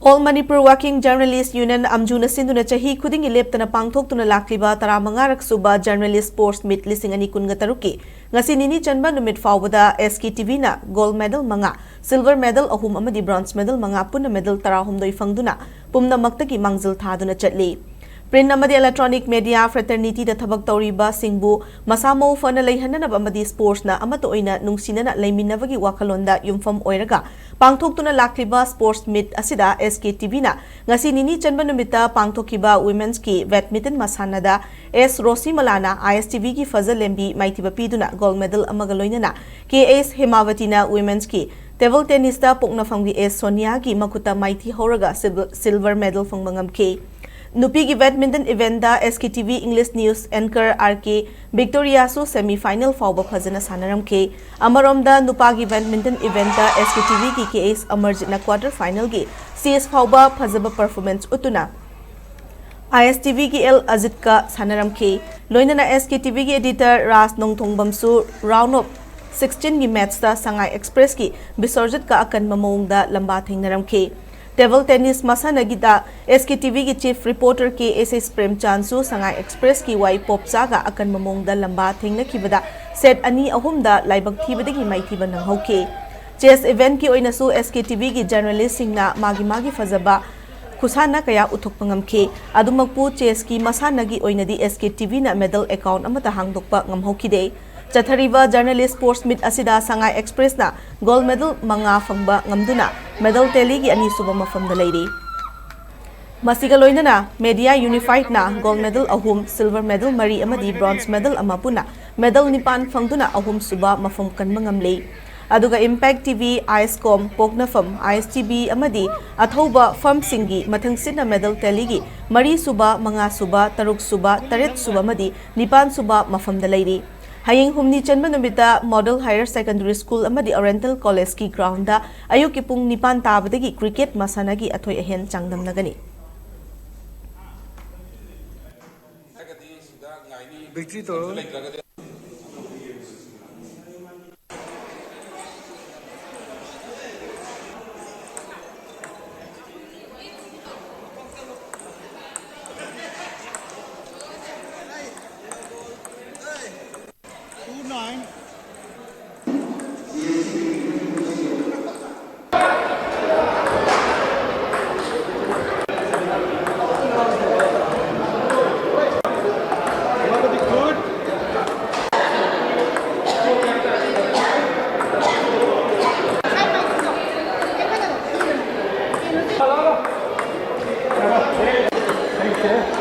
All Manipur Working Journalist Union Amjuna Sinduna Chahi Kuding Leptana Pangthok Tuna Lakliba Taramangarak Suba Journalist Sports Meet Lising Ani Kungataruki. Ngasi Nini Chanba Numit Fawada Sktv na Gold Medal Manga, Silver Medal Ahum Amadi Bronze Medal Manga Puna Medal Tarahum Doi Fangduna, Pumna Maktaki Mangjil Thaduna Chatli. Print Namadi Electronic Media Fraternity da Tabak Tauriba Singbu, Masamo Fana Layhanana Amadi Sports na Amatoina Nungsina Layminavagi Wakalonda Yumfam Oiraga. Pangthok tuna lakliba sports meet asida Sktv na ngasi nini chanba numita pangthokiba women's ki badminton masanada S Rosi Malana ISTV ki Fazal Lembi maitiba piduna gold medal amaga loinana KS Hemawati na women's ki table tennis da poknafamgi S Sonia ki makuta maiti horaga silver medal fangmangam ke Nupi ki badminton event da Sktv English News anchor RK Victoria su semi-final fawba phajana sanaram ke amarom da nupa ki badminton event da Sktv ki KS emerge na quarter final ki CS fawba phajaba performance utuna ISTV ki L Azit ka sanaram ke loina na Sktv ki editor Ras Nongthongbam su round of 16 ki match da Sangai Express ki bisorjit ka akan mamong da lamba thengnaram ke Table tennis masanagida Sktv ki chief reporter ke SS Prem Chansu Sangai Express ki wai popsaga akan mamongda lamba thengna kibada set ani ahumda laibak thibadagi maithiba nanghauke chess event ki oina su Sktv ki journalist singna magi fazaba khusana kaya uthokpangamke adumakpu chess ki masanagi oinadi Sktv na medal account amata hangdokpa ngamhaukide Chathariba journalist sports meet asida Sangai Express na gold medal manga fangba ngamduna medal teli gi ani suba mafam da leiri masiga loinana media unified na gold medal ahum silver medal mari amadi bronze medal amapuna medal nipan fangduna ahum suba mafam kanmangam lei aduga impact tv iscom poknafam istb amadi athoba farm singi mathangsinna medal teli gi mari suba manga suba taruk suba taret suba amadi nipan suba mafam da leiri Haying humni chanba numita Model Higher Secondary School amadi Oriental College ki ground da ayuk ipung nipan tabadagi cricket masanagi athoy ahen changdam nagani. Victory to nine. Thank you.